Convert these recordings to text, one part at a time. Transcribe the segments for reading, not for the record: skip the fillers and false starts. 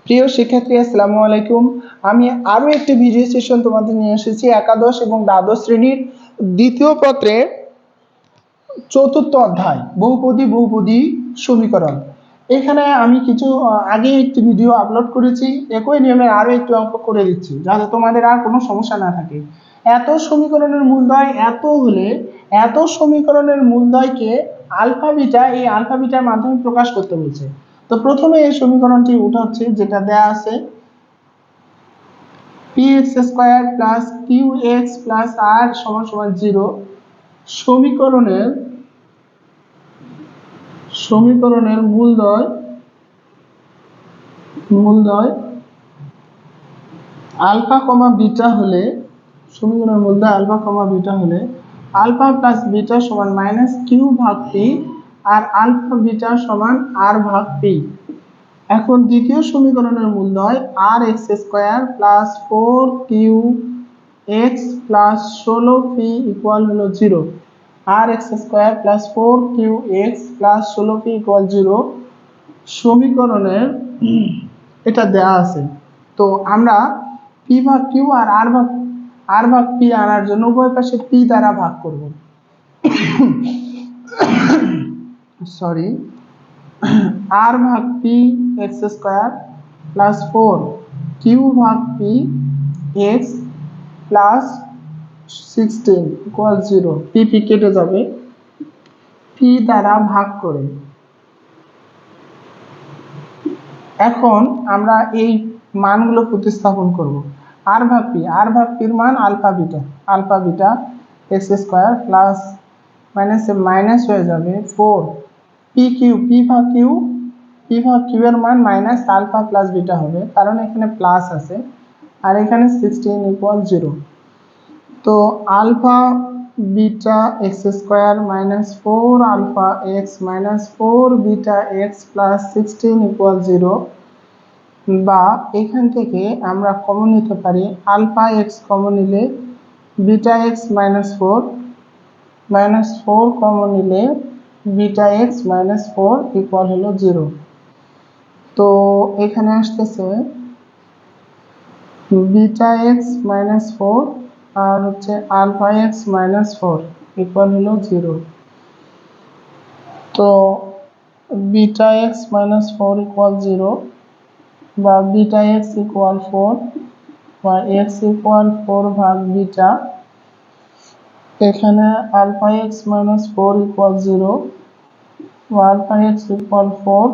প্রিয় শিক্ষার্থী, আসসালামু আলাইকুম। আমি আরো একটি ভিডিও সেশন তোমাদের নিয়ে এসেছি একাদশ এবং দ্বাদশ শ্রেণীর দ্বিতীয় পত্রের চতুর্থ অধ্যায় বহুপদী সমীকরণ। এখানে আমি কিছু আগে একটি ভিডিও আপলোড করেছি, একই নিয়মের আরো একটি অঙ্ক করে দিচ্ছি যাতে তোমাদের আর কোনো সমস্যা না থাকে। এত সমীকরণের মূলদয় এত হলে এত সমীকরণের মূলদয়কে আলফা বিটা, এই আলফা বিটার মাধ্যমে প্রকাশ করতে বলছে। তো প্রথমে এই সমীকরণটি উঠাচ্ছে, যেটা দেয়া আছে px square plus qx plus r সমান সমান 0। সমীকরণের মূলদয় আলফা কমা বিটা হলে, সমীকরণের মূলদয় আলফা কমা বিটা হলে আলফা প্লাস বিটা সমান মাইনাস কিউ ভাগ পি আর আলফা বিটা সমান আর ভাগ পি। এখন দ্বিতীয় সমীকরণের মূলদয় আর X square plus 4 Q X plus 16 P equal হলো 0। আর X square plus 4 Q X plus 16 P equal 0 সমীকরণের এটা দেয়া আছে। তো আমরা পি ভাগ কিউ আর আর ভাগ পি আনার জন্য উভয় পাশে পি দ্বারা ভাগ করব। সরি, আর ভাগ P X square plus 4 Q ভাগ P X plus 16 equal 0। P P কেটে যাবে, পি দ্বারা ভাগ করে। এখন আমরা এই মানগুলো প্রতিস্থাপন করব। আর ভাগ পির মান alpha beta x square plus minus হয়ে যাবে 4 পি ভাগ কিউ এর মান মাইনাস আলফা প্লাস বিটা হবে, কারণ এখানে প্লাস আছে আর এখানে 16 ইকুয়াল 0। তো alpha beta x square minus 4 alpha x minus 4 beta x plus 16 equal 0, বা এখান থেকে আমরা কমন নিতে পারি আলফা এক্স কমন নিলে বিটা এক্স মাইনাস 4 কমন নিলে বিটা এক্স মাইনাস 4 ইকুয়াল হলো 0। তো এখানে আসতেছে বিটা এক্স মাইনাস 4 আর হচ্ছে আলফা এক্স মাইনাস 4 ইকুয়াল হলো 0। তো বিটা এক্স মাইনাস 4 ইকুয়াল 0 বা বিটা এক্স ইকুয়াল 4 বা এক্স ইকুয়াল 4 ভাগ বিটা, এখানে আলফা এক্স মাইনাস 4 ইকুয়াল 0 বা alpha x equal 4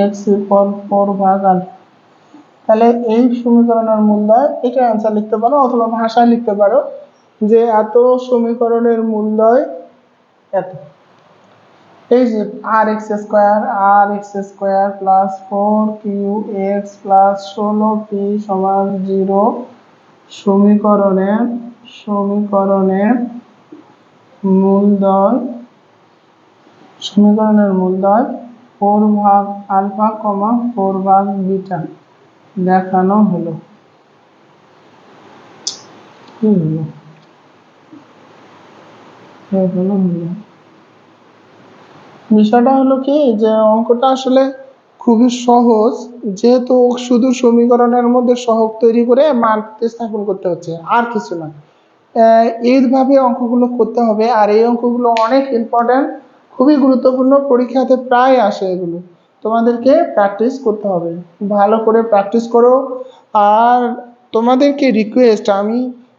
x equal 4 ভাগ আলফা। তাহলে এই সমীকরণের মূলদয়, এটা অ্যান্সার লিখতে পারো অথবা ভাষায় লিখতে পারো যে এত সমীকরণের মূলদয় এত। এই যে আর X square plus 4 Q X plus 16 P সমান 0 সমীকরণের মূলদয় 4 ভাগ আলফা কমা 4 ভাগ বিটা দেখানো হলো। বিষয়টা হলো কি, যে অঙ্কটা আসলে খুবই সহজ, যেহেতু শুধু সমীকরণের মধ্যে সহগ তৈরি করে মান প্রতিস্থাপন করতে হচ্ছে, আর কিছু না। এইভাবে অঙ্কগুলো করতে হবে, আর এই অঙ্কগুলো অনেক ইম্পর্টেন্ট, খুবই গুরুত্বপূর্ণ, পরীক্ষাতে প্রায় আসে। এগুলো তোমাদেরকে প্র্যাকটিস করতে হবে, ভালো করে প্র্যাকটিস করো। আর তোমাদেরকে রিকোয়েস্ট, আমি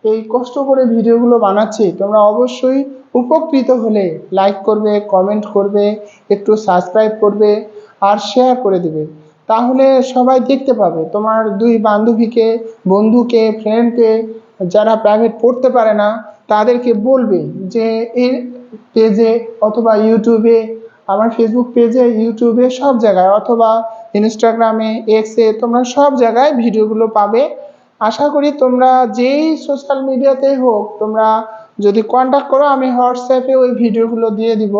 এই কষ্ট করে ভিডিওগুলো বানাচ্ছি, তোমরা অবশ্যই উপকৃত হলে লাইক করবে, কমেন্ট করবে, একটু সাবস্ক্রাইব করবে আর শেয়ার করে দেবে। তাহলে সবাই দেখতে পাবে, তোমার 2 বান্ধবীকে, বন্ধুকে, ফ্রেন্ডকে, যারা প্রাইভেট পড়তে পারে না তাদেরকে বলবে যে এই পেজে অথবা ইউটিউবে, আমার ফেসবুক পেজে, ইউটিউবে, সব জায়গায়, অথবা ইনস্টাগ্রামে, এক্সে, তোমরা সব জায়গায় ভিডিওগুলো পাবে। আশা করি তোমরা যেই সোশ্যাল মিডিয়াতেই হোক, তোমরা যদি কন্ট্যাক্ট করো, আমি হোয়াটসঅ্যাপে ওই ভিডিওগুলো দিয়ে দিব।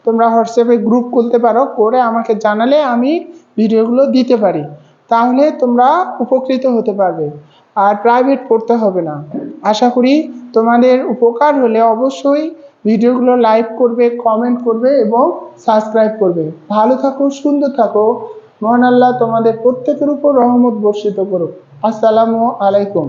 তোমরা হোয়াটসঅ্যাপে গ্রুপ খুলতে পারো, করে আমাকে জানালে আমি ভিডিওগুলো দিতে পারি। তাহলে তোমরা উপকৃত হতে পারবে আর প্রাইভেট পড়তে হবে না। আশা করি তোমাদের উপকার হলে অবশ্যই ভিডিওগুলো লাইক করবে, কমেন্ট করবে এবং সাবস্ক্রাইব করবে। ভালো থাকো, সুন্দর থাকো, মহান আল্লাহ তোমাদের প্রত্যেকের উপর রহমত বর্ষিত করুক। আসসালামু আলাইকুম।